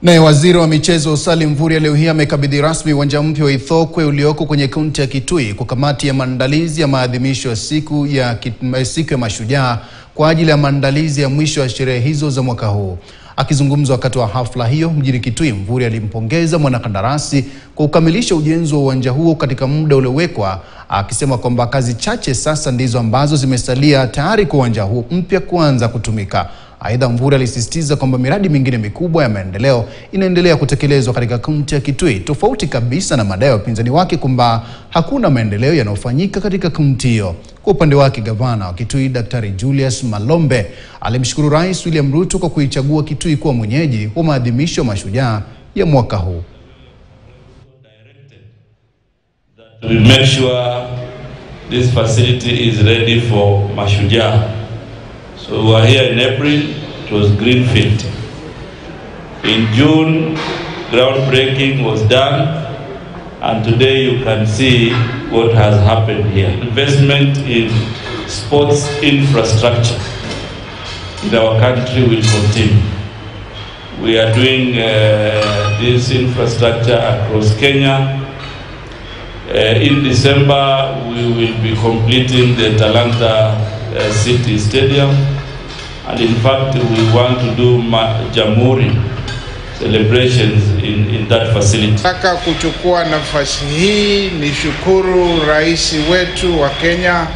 Naye waziri wa michezo Salim Mvurya leo hii amekabidhi rasmi uwanja mpya wa Ithokwe ulioko kwenye kaunti ya Kitui kwa kamati ya maandalizi ya maadhimisho ya siku ya Mashujaa kwa ajili ya maandalizi ya mwisho wa sherehe hizo za mwaka huu. Akizungumza wakati wa hafla hiyo mjini Kitui, Mvurya alimpongeza mwanakandarasi kwa kukamilisha ujenzi wa uwanja huo katika muda uliowekwa, akisema kwamba kazi chache sasa ndizo ambazo zimesalia tayari kwa uwanja huo mpya kuanza kutumika. Aidha, Mvurya alisisitiza kwamba miradi mingine mikubwa ya maendeleo inaendelea kutekelezwa katika kaunti ya Kitui, tofauti kabisa na madai ya wapinzani wake kwamba hakuna maendeleo yanayofanyika katika kaunti hiyo. Kwa upande wake, gavana wa Kitui Daktari Julius Malombe alimshukuru Rais William Ruto kwa kuichagua Kitui kuwa mwenyeji wa maadhimisho ya Mashujaa ya mwaka huu. We make sure this facility is ready for Mashujaa. So we were here in April, it was greenfield. In June, groundbreaking was done, and today you can see what has happened here. Investment in sports infrastructure in our country will continue. We are doing this infrastructure across Kenya. In December, we will be completing the Talanta City Stadium, and in fact we want to do Jamhuri celebrations in that facility. Nataka kuchukua nafasi hii ni shukuru rais wetu wa Kenya,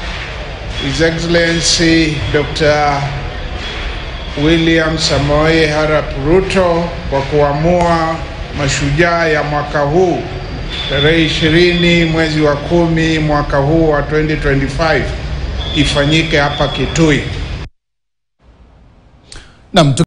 His Excellency Dr. William Samoei Arap Ruto kwa kuamua Mashujaa ya mwaka huu tarehe 20 mwezi wa 10 mwaka huu wa 2025 ifanyike hapa Kitui.